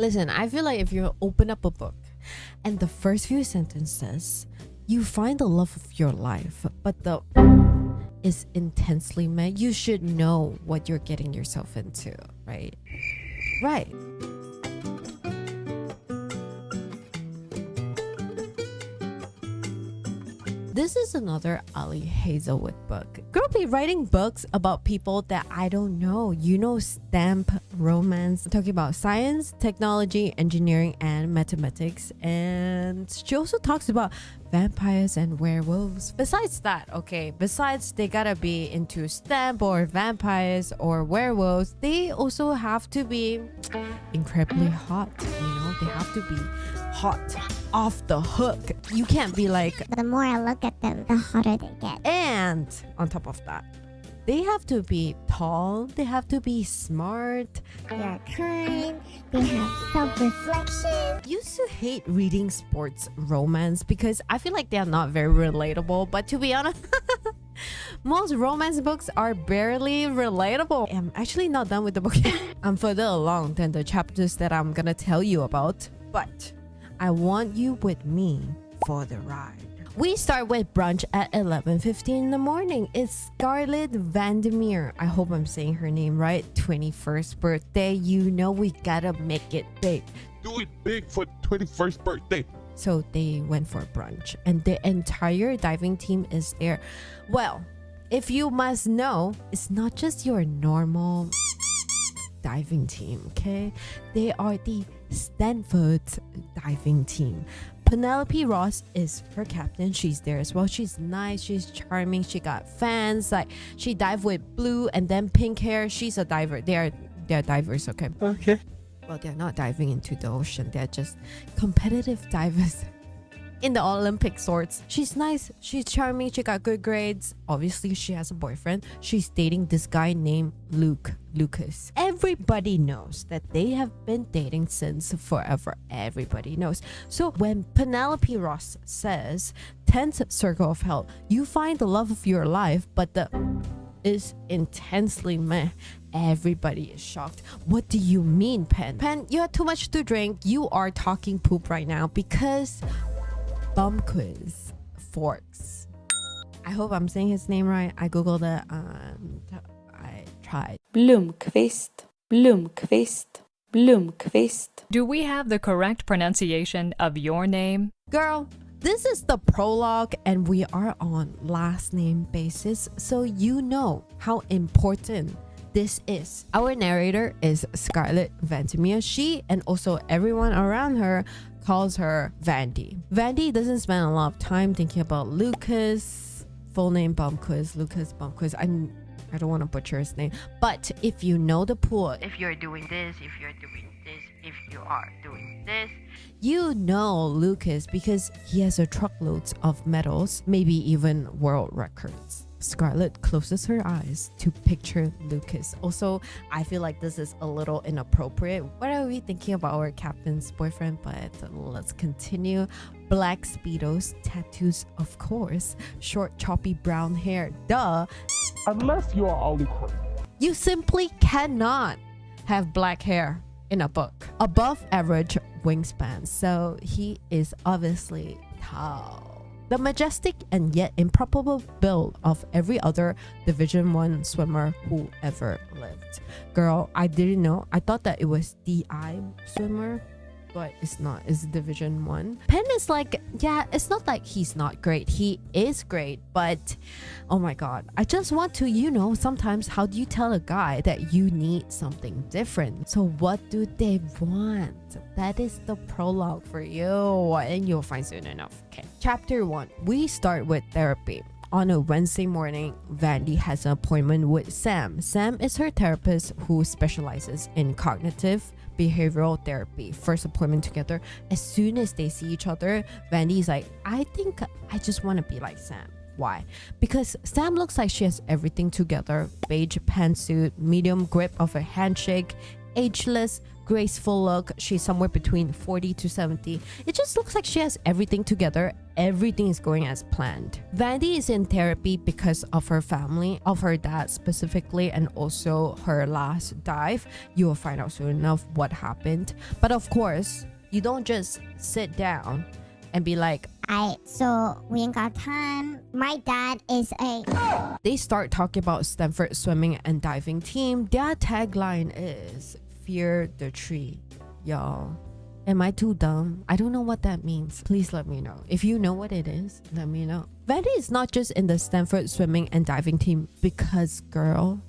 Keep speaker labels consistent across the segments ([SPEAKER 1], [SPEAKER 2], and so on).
[SPEAKER 1] Listen, I feel like if you open up a book and the first few sentences, you find the love of your life, but the is intensely meh, you should know what you're getting yourself into, right? Right. This is another Ali Hazelwood book. Girl be writing books about people that I don't know. You know, stamp romance. I'm talking about science, technology, engineering, and mathematics. And she also talks about vampires and werewolves. Besides that, okay, besides they gotta be into stamp or vampires or werewolves, they also have to be incredibly hot. You know, they have to be hot off the hook. You can't be like,
[SPEAKER 2] The more I look at them, the hotter they get.
[SPEAKER 1] and on top of that, they have to be tall, they have to be smart.
[SPEAKER 2] They're kind, they have self-reflection.
[SPEAKER 1] Used to hate reading sports romance because I feel like they're not very relatable, but to be honest, most romance books are barely relatable. I'm actually not done with the book yet. I'm further along than the chapters that I'm gonna tell you about, but I want you with me for the ride. We start with brunch at 11:15 in the morning. It's Scarlett Vandermeer. I hope I'm saying her name right. 21st birthday. You know we gotta make it big.
[SPEAKER 3] Do it big for 21st birthday.
[SPEAKER 1] So they went for brunch and the entire diving team is there. Well, if you must know, it's not just your normal diving team, okay? They are the Stanford diving team. Penelope Ross is her captain. She's there as well. She's nice, she's charming, she got fans. Like, she dived with blue and then pink hair. She's a diver. They're divers, okay?
[SPEAKER 3] Okay.
[SPEAKER 1] Well, they're not diving into the ocean. They're just competitive divers in the Olympic sorts. She's nice, she's charming, she got good grades. Obviously, she has a boyfriend. She's dating this guy named Lucas. Everybody knows that they have been dating since forever. Everybody knows. So when Penelope Ross says 10th circle of hell, you find the love of your life, but the is intensely meh, everybody is shocked. What do you mean, Pen, you had too much to drink. You are talking poop right now because bum quiz Forks. I hope I'm saying his name right. I googled it and I tried.
[SPEAKER 4] Blomqvist, Blomqvist, Blomqvist.
[SPEAKER 5] Do we have the correct pronunciation of your name?
[SPEAKER 1] Girl, this is the prologue and we are on last name basis, so you know how important this is. Our narrator is Scarlett Vandermeer. She and also everyone around her calls her Vandy. Vandy doesn't spend a lot of time thinking about Lucas. Full name Bumquiz, Lucas Bumquiz. I don't want to butcher his name. But if you know the pool, if you're doing this, if you're doing this, if you are doing this, you know Lucas because he has a truckloads of medals, maybe even world records. Scarlett closes her eyes to picture Lucas. Also, I feel like this is a little inappropriate. What are we thinking about our captain's boyfriend? But let's continue. Black Speedos, tattoos, of course. Short, choppy brown hair, duh.
[SPEAKER 3] Unless you're Ollie Crow.
[SPEAKER 1] You simply cannot have black hair in a book. Above average wingspan, so he is obviously tall. The majestic and yet improbable build of every other Division 1 swimmer who ever lived. Girl, I didn't know. I thought that it was DI swimmer, but it's not. It's Division 1. Penn is like, yeah, it's not like he's not great. He is great, but oh my god. I just want to, you know, sometimes how do you tell a guy that you need something different? So what do they want? That is the prologue for you, and you'll find soon enough. Okay. Chapter 1. We start with therapy. On a Wednesday morning, Vandy has an appointment with Sam. Sam is her therapist who specializes in cognitive behavioral therapy. First appointment together. As soon as they see each other, Vandy's like, I think I just want to be like Sam. Why? Because Sam looks like she has everything together. Beige pantsuit, medium grip of a handshake, ageless, graceful look. She's somewhere between 40 to 70. It just looks like she has everything together. Everything is going as planned. Vandy is in therapy because of her family, of her dad specifically, and also her last dive. You will find out soon enough what happened. But of course, you don't just sit down and be like,
[SPEAKER 2] Alright, so we ain't got time. My dad is a...
[SPEAKER 1] they start talking about Stanford swimming and diving team. Their tagline is fear the tree. Y'all, am I too dumb? I don't know what that means. Please let me know. If you know what it is, let me know. Vandy is not just in the Stanford swimming and diving team because, girl,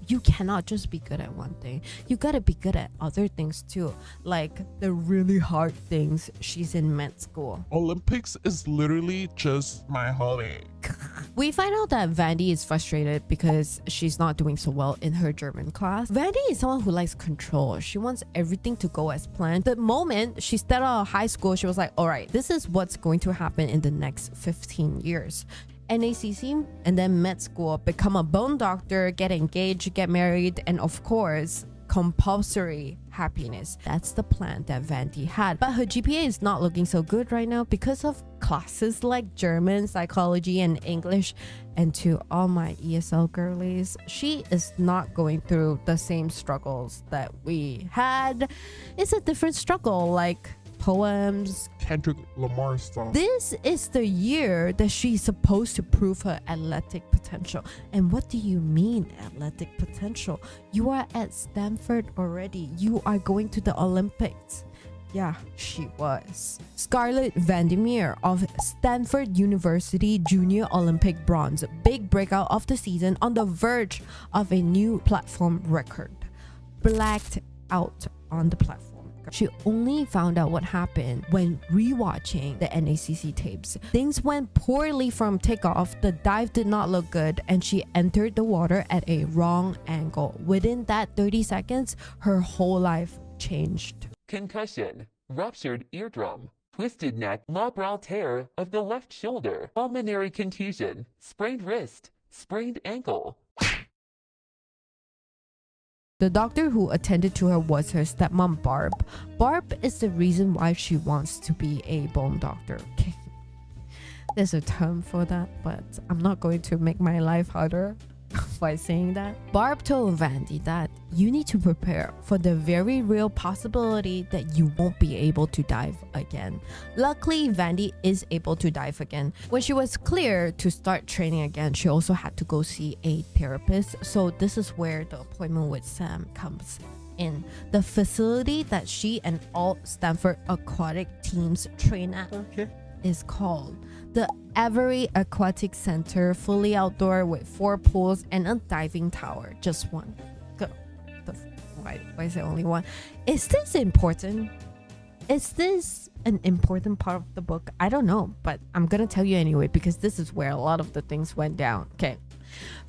[SPEAKER 1] you cannot just be good at one thing. You gotta be good at other things too. Like the really hard things. She's in med school.
[SPEAKER 3] Olympics is literally just my hobby.
[SPEAKER 1] We find out that Vandy is frustrated because she's not doing so well in her German class. Vandy is someone who likes control. She wants everything to go as planned. The moment she stepped out of high school, she was like, all right, this is what's going to happen in the next 15 years. NACC and then med school, become a bone doctor, get engaged, get married, and of course, compulsory happiness. That's the plan that Vandy had. But her GPA is not looking so good right now because of classes like German, psychology, and English. And to all my ESL girlies, she is not going through the same struggles that we had. It's a different struggle, like poems.
[SPEAKER 3] Kendrick Lamar stuff.
[SPEAKER 1] This is the year that she's supposed to prove her athletic potential. And what do you mean athletic potential? You are at Stanford already. You are going to the Olympics. Yeah, she was. Scarlett Vandermeer of Stanford University Junior Olympic bronze. Big breakout of the season, on the verge of a new platform record. Blacked out on the platform. She only found out what happened when rewatching the NACC tapes. Things went poorly from takeoff, the dive did not look good, and she entered the water at a wrong angle. Within that 30 seconds, her whole life changed.
[SPEAKER 6] Concussion, ruptured eardrum, twisted neck, labral tear of the left shoulder, pulmonary contusion, sprained wrist, sprained ankle.
[SPEAKER 1] The doctor who attended to her was her stepmom, Barb. Barb is the reason why she wants to be a bone doctor. Okay. There's a term for that, but I'm not going to make my life harder by saying that. Barb told Vandy that you need to prepare for the very real possibility that you won't be able to dive again. Luckily, Vandy is able to dive again. When she was clear to start training again, she also had to go see a therapist. So this is where the appointment with Sam comes in. The facility that she and all Stanford aquatic teams train at is called the Avery Aquatic Center, fully outdoor with 4 pools and a diving tower. Just one. Why is there only one? Is this important? Is this an important part of the book? I don't know, but I'm gonna tell you anyway because this is where a lot of the things went down. Okay.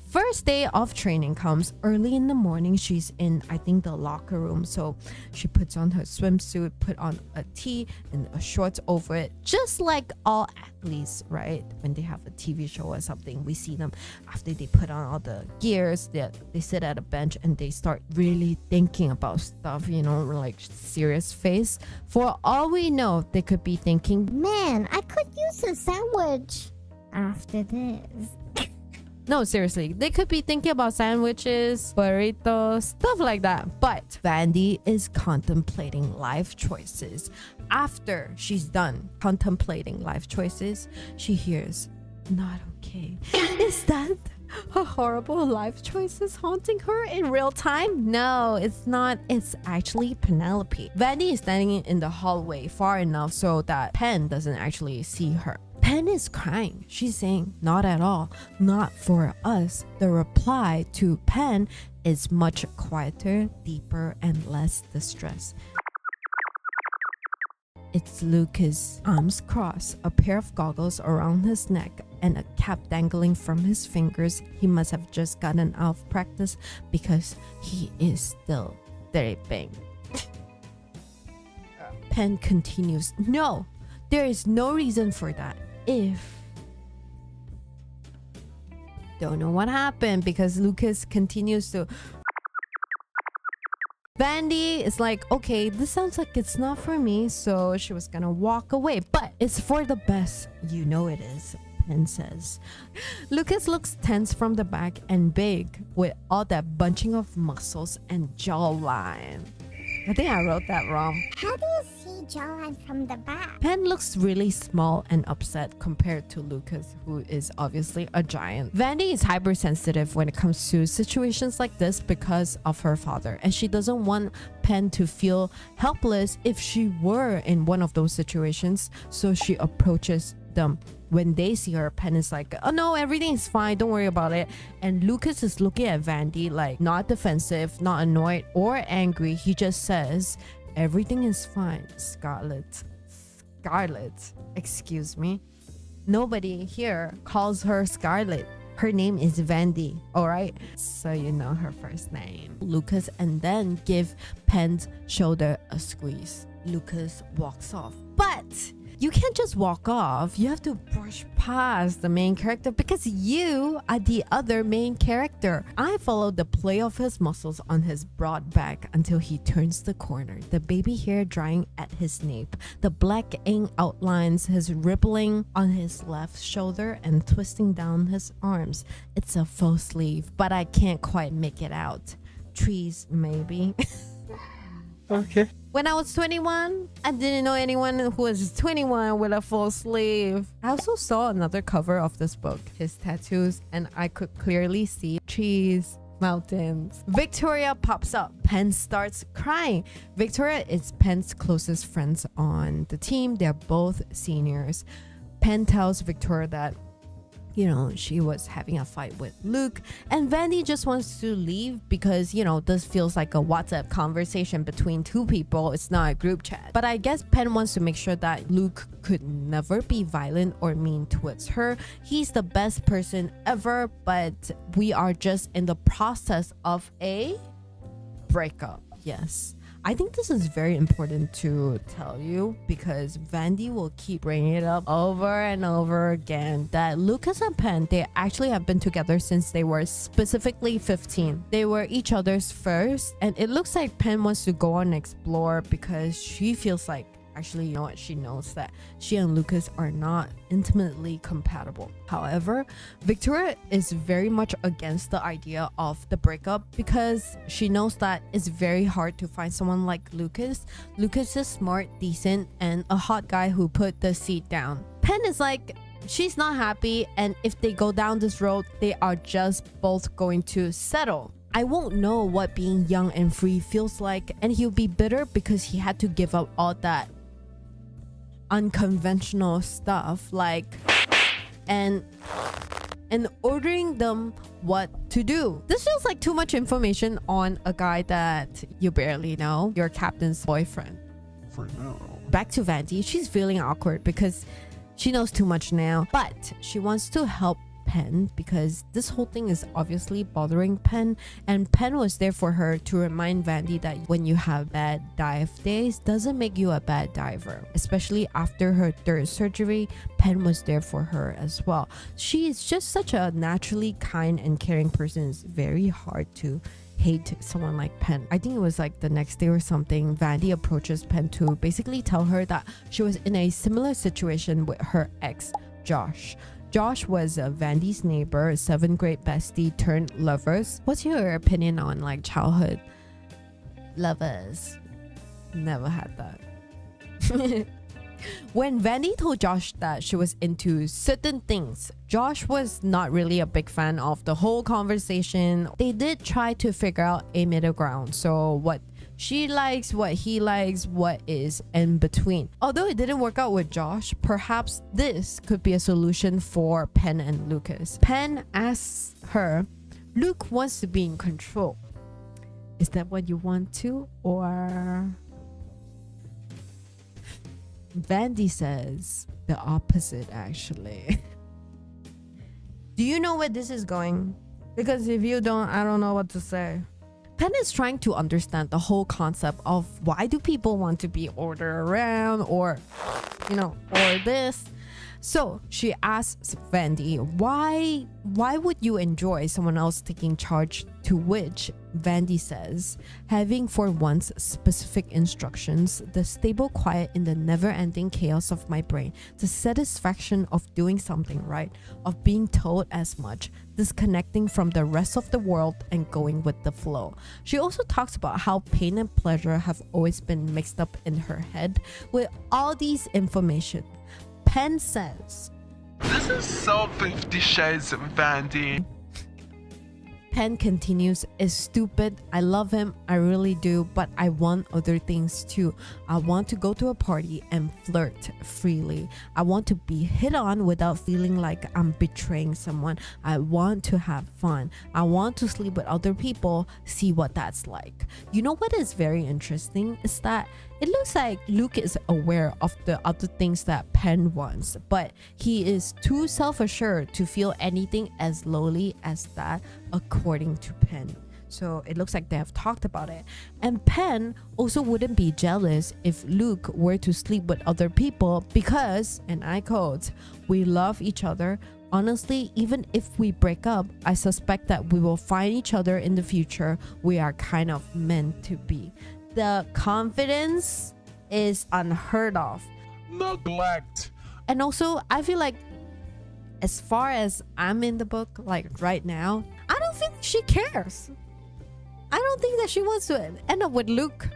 [SPEAKER 1] First day of training comes early in the morning. She's in, I think, the locker room. So she puts on her swimsuit, put on a tee and a shorts over it. Just like all athletes, right? When they have a TV show or something, we see them after they put on all the gears, they sit at a bench and they start really thinking about stuff, you know, like serious face. For all we know, they could be thinking,
[SPEAKER 2] Man, I could use a sandwich after this.
[SPEAKER 1] no, seriously, they could be thinking about sandwiches, burritos, stuff like that. But Vandy is contemplating life choices. After she's done contemplating life choices, she hears, not okay. Is that her horrible life choices haunting her in real time? No, it's not. It's actually Penelope. Vandy is standing in the hallway far enough so that Penn doesn't actually see her. Penn is crying. She's saying, not at all, not for us. The reply to Penn is much quieter, deeper, and less distressed. It's Lucas, arms crossed, a pair of goggles around his neck, and a cap dangling from his fingers. He must have just gotten out of practice because he is still dripping. Penn continues, no, there is no reason for that. Don't know what happened because Lucas continues to Vandy is like, okay, this sounds like it's not for me, so she was gonna walk away, but it's for the best. You know it is, Pen says. Lucas looks tense from the back and big with all that bunching of muscles and jawline. I think I wrote that wrong.
[SPEAKER 2] How do you see jawline from the back?
[SPEAKER 1] Pen looks really small and upset compared to Lucas, who is obviously a giant. Vandy is hypersensitive when it comes to situations like this because of her father, and she doesn't want Pen to feel helpless if she were in one of those situations, so she approaches them. When they see her, Pen is like, oh no, everything is fine, don't worry about it. And Lucas is looking at Vandy like not defensive, not annoyed or angry. He just says, everything is fine, Scarlet. Scarlet, excuse me. Nobody here calls her Scarlet. Her name is Vandy, alright? So you know her first name. Lucas and then give Pen's shoulder a squeeze. Lucas walks off. But you can't just walk off. You have to brush past the main character because you are the other main character. I followed the play of his muscles on his broad back until he turns the corner, the baby hair drying at his nape, the black ink outlines his rippling on his left shoulder and twisting down his arms. It's a faux sleeve, but I can't quite make it out. Trees, maybe.
[SPEAKER 7] Okay.
[SPEAKER 1] When I was 21, I didn't know anyone who was 21 with a full sleeve. I also saw another cover of this book, his tattoos, and I could clearly see trees, mountains. Victoria pops up. Pen starts crying. Victoria is Pen's closest friends on the team. They're both seniors. Pen tells Victoria that, you know, she was having a fight with Luke, and Vandy just wants to leave because, you know, this feels like a WhatsApp conversation between two people. It's not a group chat. But I guess Pen wants to make sure that Luke could never be violent or mean towards her. He's the best person ever, but we are just in the process of a breakup. Yes. I think this is very important to tell you because Vandy will keep bringing it up over and over again that Lucas and Pen, they actually have been together since they were specifically 15. They were each other's first, and it looks like Pen wants to go on and explore because she feels like, actually, you know what, she knows that she and Lucas are not intimately compatible. However, Victoria is very much against the idea of the breakup because she knows that it's very hard to find someone like Lucas. Lucas is smart, decent, and a hot guy who put the seat down. Pen is like, she's not happy, and if they go down this road, they are just both going to settle. I won't know what being young and free feels like, and he'll be bitter because he had to give up all that unconventional stuff like and ordering them what to do. This feels like too much information on a guy that you barely know, your captain's boyfriend.
[SPEAKER 3] For now.
[SPEAKER 1] Back to Vandy. She's feeling awkward because she knows too much now, but she wants to help Pen because this whole thing is obviously bothering Pen, and Pen was there for her to remind Vandy that when you have bad dive days doesn't make you a bad diver. Especially after her third surgery, Pen was there for her as well. She is just such a naturally kind and caring person. It's very hard to hate someone like Pen. I think it was like the next day or something, Vandy approaches Pen to basically tell her that she was in a similar situation with her ex, Josh. Josh was Vandy's neighbor, 7th grade bestie turned lovers. What's your opinion on like childhood lovers? Never had that. When Vandy told Josh that she was into certain things, Josh was not really a big fan of the whole conversation. They did try to figure out a middle ground. So what she likes, what he likes, what is in between. Although it didn't work out with Josh, perhaps this could be a solution for Pen and Lucas. Pen asks her, Luke wants to be in control. Is that what you want to? Or Vandy says the opposite actually. Do you know where this is going? Because if you don't, I don't know what to say. Pen is trying to understand the whole concept of why do people want to be ordered around or, you know, or this. So she asks Vandy, why would you enjoy someone else taking charge? To which Vandy says, having for once specific instructions, the stable quiet in the never-ending chaos of my brain, the satisfaction of doing something right, of being told as much, disconnecting from the rest of the world and going with the flow. She also talks about how pain and pleasure have always been mixed up in her head with all these information. Penn says,
[SPEAKER 3] This is so 50 Shades of Vandy.
[SPEAKER 1] Penn continues, is stupid. I love him. I really do. But I want other things too. I want to go to a party and flirt freely. I want to be hit on without feeling like I'm betraying someone. I want to have fun. I want to sleep with other people, see what that's like. You know what is very interesting is that it looks like Luke is aware of the other things that Penn wants, but he is too self-assured to feel anything as lowly as that, according to Penn. So it looks like they have talked about it. And Penn also wouldn't be jealous if Luke were to sleep with other people because, and I quote, we love each other. Honestly, even if we break up, I suspect that we will find each other in the future. We are kind of meant to be. The confidence is unheard of.
[SPEAKER 3] Neglect.
[SPEAKER 1] And also, I feel like as far as I'm in the book, like right now, I don't think she cares. I don't think that she wants to end up with Luke.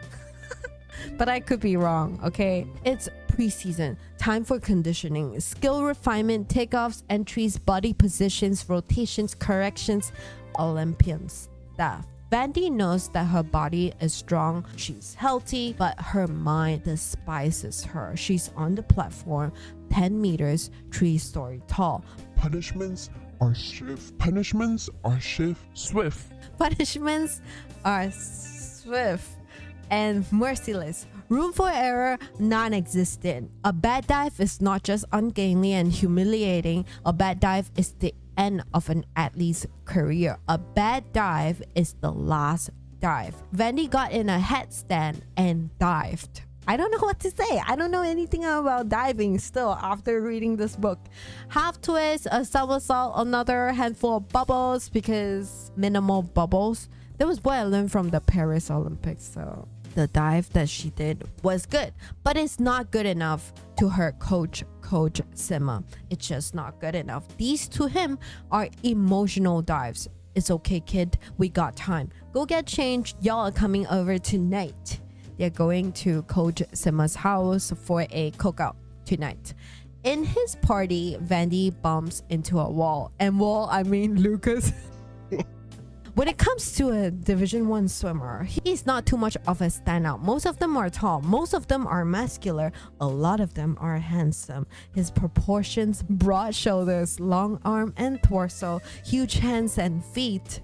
[SPEAKER 1] But I could be wrong, okay? It's preseason, time for conditioning, skill refinement, takeoffs, entries, body positions, rotations, corrections, Olympian stuff. Vandy knows that her body is strong, she's healthy, but her mind despises her. She's on the platform, 10 meters, 3-story tall.
[SPEAKER 3] Punishments are swift. Punishments are swift.
[SPEAKER 1] Punishments are swift and merciless. Room for error, non-existent. A bad dive is not just ungainly and humiliating. A bad dive is the end of an athlete's career. A bad dive is the last dive. Vandy got in a headstand and dived. I don't know what to say. I don't know anything about diving still after reading this book. Half twist, a somersault, another handful of bubbles because minimal bubbles. That was what I learned from the Paris Olympics. So the dive that she did was good, but it's not good enough to her coach Sima. It's just not good enough. These to him are emotional dives. It's okay, kid. We got time. Go get changed. Y'all are coming over tonight. They're going to Coach Sima's house for a cookout tonight. In his party, Vandy bumps into a wall. And wall, I mean Lucas. When it comes to a Division 1 swimmer, he's not too much of a standout. Most of them are tall. Most of them are muscular. A lot of them are handsome. His proportions, broad shoulders, long arm and torso, huge hands and feet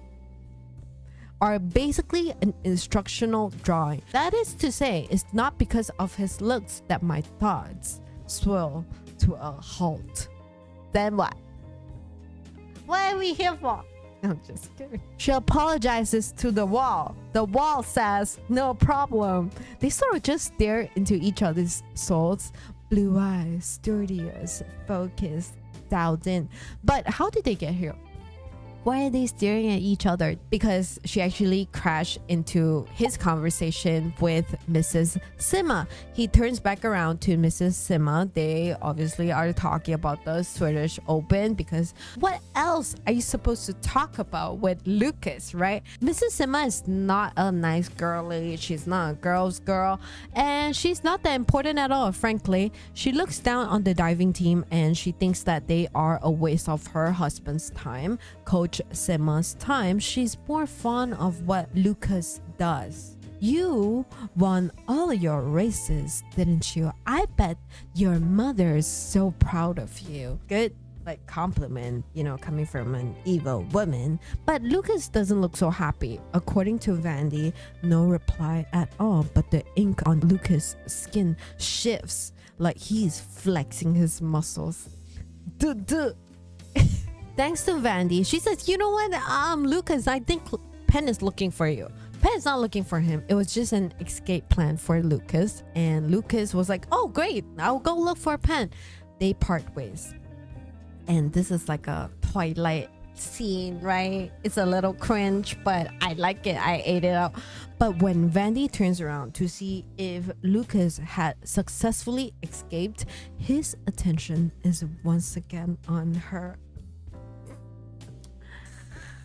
[SPEAKER 1] are basically an instructional drawing. That is to say, it's not because of his looks that my thoughts swirl to a halt. Then what? What are we here for? I'm just kidding. She apologizes to the wall. The wall says, no problem. They sort of just stare into each other's souls. Blue eyes, studious, focused, dialed in. But how did they get here? Why are they staring at each other? Because she actually crashed into his conversation with Mrs. Sima. He turns back around to Mrs. Sima. They obviously are talking about the Swedish Open because what else are you supposed to talk about with Lucas, right? Mrs. Sima is not a nice girly. She's not a girl's girl. And she's not that important at all, frankly. She looks down on the diving team and she thinks that they are a waste of her husband's time. Coach Sima's time. She's more fond of what Lucas does. You won all your races, didn't you? I bet your mother's so proud of you. Good like compliment, you know, coming from an evil woman. But Lucas doesn't look so happy. According to Vandy, no reply at all, but the ink on Lucas' skin shifts like he's flexing his muscles. Duh. Thanks to Vandy, she says, you know what, Lucas, I think Penn is looking for you. Penn is not looking for him. It was just an escape plan for Lucas. And Lucas was like, oh, great, I'll go look for Penn. they part ways. And this is like a Twilight scene, right? It's a little cringe, but I like it. I ate it up. But when Vandy turns around to see if Lucas had successfully escaped, his attention is once again on her.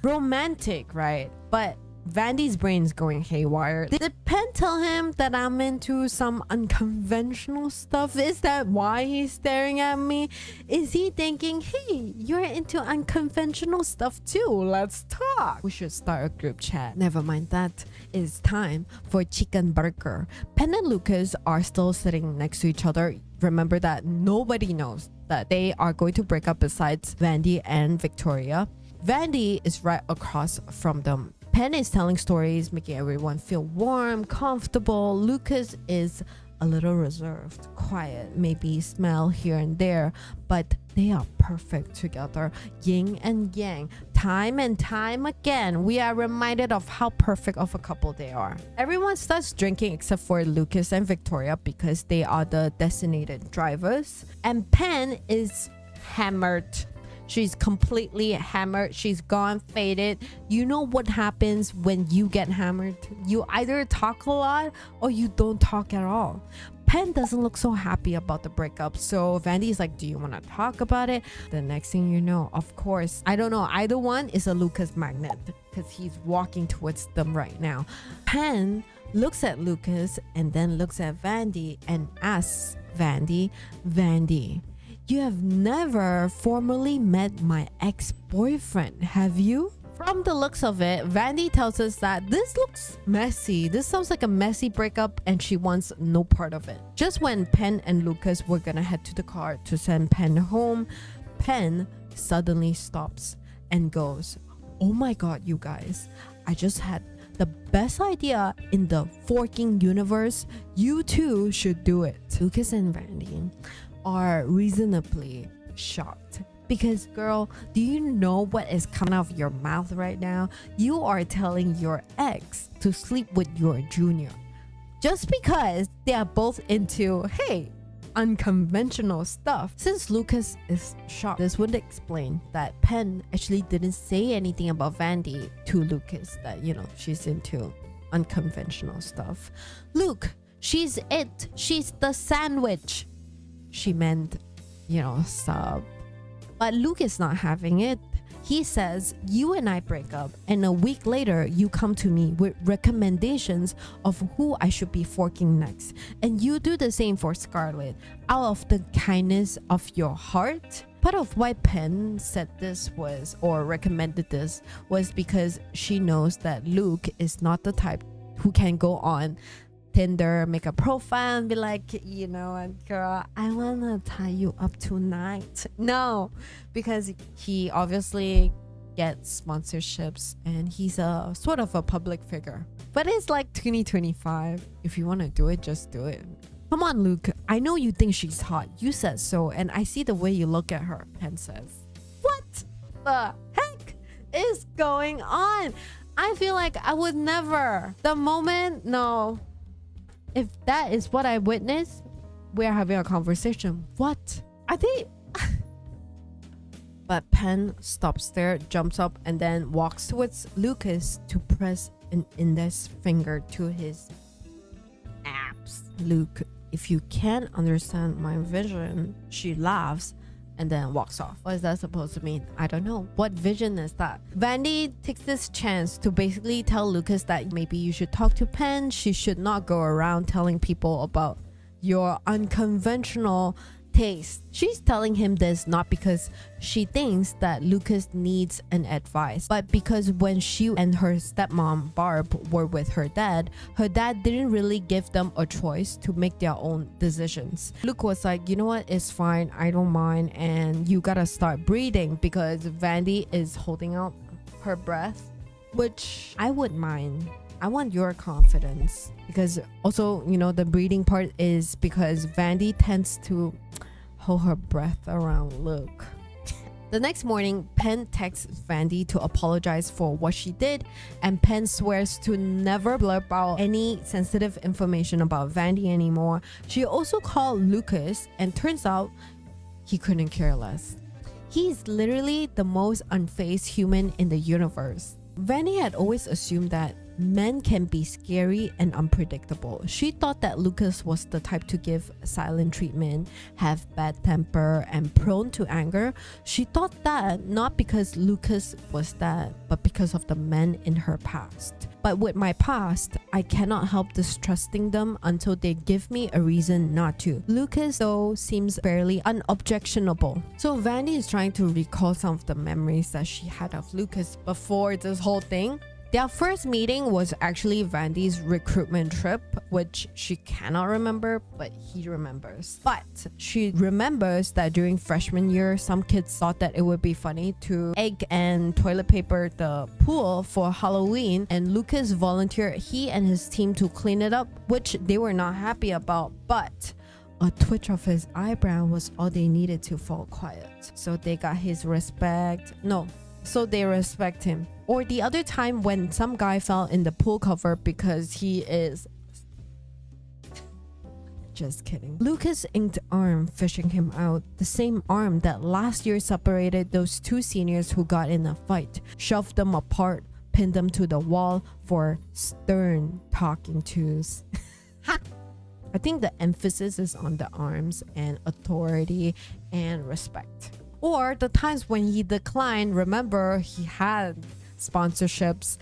[SPEAKER 1] Romantic, right? But Vandy's brain's going haywire. Did Penn tell him that I'm into some unconventional stuff? Is that why he's staring at me? Is he thinking, hey, you're into unconventional stuff too? Let's talk. We should start a group chat. Never mind that. It's time for chicken burger. Penn and Lucas are still sitting next to each other. Remember that nobody knows that they are going to break up besides Vandy and Victoria. Vandy is right across from them. Penn is telling stories, making everyone feel warm, comfortable. Lucas is a little reserved, quiet, maybe smile here and there, but they are perfect together. Yin and yang. Time and time again, we are reminded of how perfect of a couple they are. Everyone starts drinking except for Lucas and Victoria because they are the designated drivers. And Penn is hammered. She's completely hammered. She's gone faded. You know what happens when you get hammered? You either talk a lot or you don't talk at all. Penn doesn't look so happy about the breakup. So Vandy's like, do you want to talk about it? The next thing you know, of course, I don't know. Either one is a Lucas magnet because he's walking towards them right now. Penn looks at Lucas and then looks at Vandy and asks Vandy, you have never formally met my ex-boyfriend, have you? From the looks of it, Vandy tells us that this looks messy. This sounds like a messy breakup and she wants no part of it. Just when Penn and Lucas were gonna head to the car to send Penn home, Penn suddenly stops and goes, oh my god, you guys, I just had the best idea in the forking universe. You too should do it. Lucas and Vandy are reasonably shocked because, girl, do you know what is coming out of your mouth right now? You are telling your ex to sleep with your junior just because they are both into, hey, unconventional stuff. Since Lucas is shocked, this would explain that Penn actually didn't say anything about Vandy to Lucas, that, you know, she's into unconventional stuff. Luke, she's it. She's the sandwich. She meant, you know, sub. But Luke is not having it. He says, you and I break up, and a week later, you come to me with recommendations of who I should be forking next. And you do the same for Scarlett, out of the kindness of your heart. Part of why Penn said this was, or recommended this, was because she knows that Luke is not the type who can go on Tinder, make a profile and be like, you know, girl, I wanna tie you up tonight. No, because he obviously gets sponsorships and he's a sort of a public figure. But it's like 2025. If you want to do it, just do it. Come on, Luke. I know you think she's hot. You said so, and I see the way you look at her, Penn says. What the heck is going on? I feel like I would never. The moment, no. If that is what I witnessed, we're having a conversation. What? I think... But Penn stops there, jumps up, and then walks towards Lucas to press an index finger to his abs. Luke, if you can't understand my vision, she laughs and then walks off. What is that supposed to mean? I don't know. What vision is that? Vandy takes this chance to basically tell Lucas that maybe you should talk to Penn. She should not go around telling people about your unconventional taste. She's telling him this not because she thinks that Lucas needs an advice, but because when she and her stepmom Barb were with her dad didn't really give them a choice to make their own decisions. Luke was like, you know what, it's fine, I don't mind, and you gotta start breathing because Vandy is holding out her breath, which I wouldn't mind. I want your confidence, because also, you know, the breathing part is because Vandy tends to hold her breath around Luke. The next morning, Penn texts Vandy to apologize for what she did, and Penn swears to never blurb out any sensitive information about Vandy anymore. She also called Lucas, and turns out he couldn't care less. He's literally the most unfazed human in the universe. Vanny had always assumed that men can be scary and unpredictable. She thought that Lucas was the type to give silent treatment, have bad temper, and prone to anger. She thought that not because Lucas was that, but because of the men in her past. But with my past, I cannot help distrusting them until they give me a reason not to. Lucas, though, seems fairly unobjectionable. So Vandy is trying to recall some of the memories that she had of Lucas before this whole thing. Their first meeting was actually Vandy's recruitment trip, which she cannot remember, but he remembers. But she remembers that during freshman year, some kids thought that it would be funny to egg and toilet paper the pool for Halloween, and Lucas volunteered he and his team to clean it up, which they were not happy about, but a twitch of his eyebrow was all they needed to fall quiet. So they got his respect. No. So they respect him. Or the other time when some guy fell in the pool cover because he is... Just kidding. Lucas' inked arm fishing him out. The same arm that last year separated those two seniors who got in a fight. Shoved them apart, pinned them to the wall for stern talking tos. I think the emphasis is on the arms and authority and respect. Or the times when he declined, remember he had sponsorships.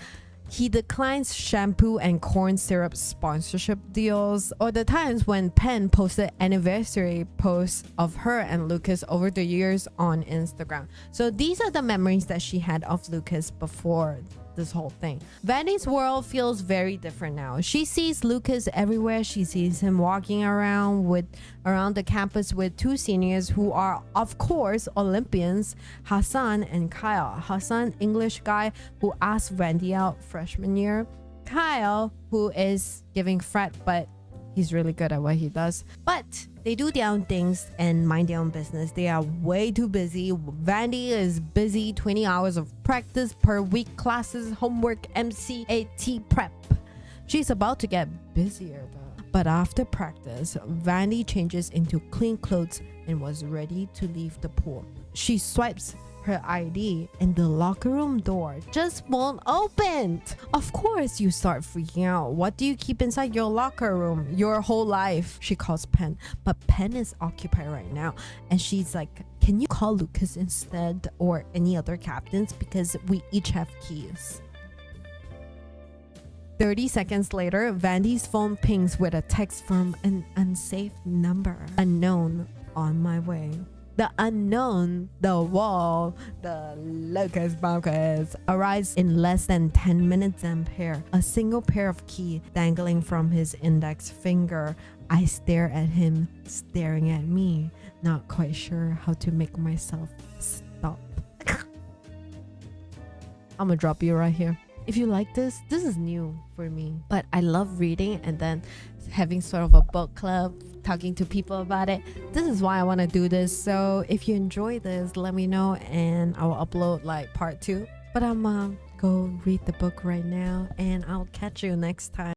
[SPEAKER 1] He declines shampoo and corn syrup sponsorship deals. Or the times when Penn posted anniversary posts of her and Lucas over the years on Instagram. So these are the memories that she had of Lucas before this whole thing. Vandy's world feels very different now. She sees Lucas everywhere. She sees him walking around the campus with two seniors who are, of course, Olympians, Hassan and Kyle. Hassan, English guy who asked Vandy out freshman year. Kyle, who is giving fret, but he's really good at what he does. But they do their own things and mind their own business. They are way too busy. Vandy is busy 20 hours of practice per week, classes, homework, MC, AT prep. She's about to get busier though. But after practice, Vandy changes into clean clothes and was ready to leave the pool. She swipes her ID and the locker room door just won't open. Of course, you start freaking out. What do you keep inside your locker room your whole life? She calls Penn, but Penn is occupied right now, and she's like, can you call Lucas instead or any other captains because we each have keys. 30 seconds later, Vandy's phone pings with a text from an unsafe number. Unknown, on my way. The unknown, the wall, the Lucas Marcus arrives in less than 10 minutes and pair. A single pair of keys dangling from his index finger. I stare at him, staring at me, not quite sure how to make myself stop. I'm gonna drop you right here. If you like this is new for me, but I love reading and then having sort of a book club, talking to people about it. This is why I want to do this. So if you enjoy this, let me know and I'll upload like part 2. But I'm go read the book right now and I'll catch you next time.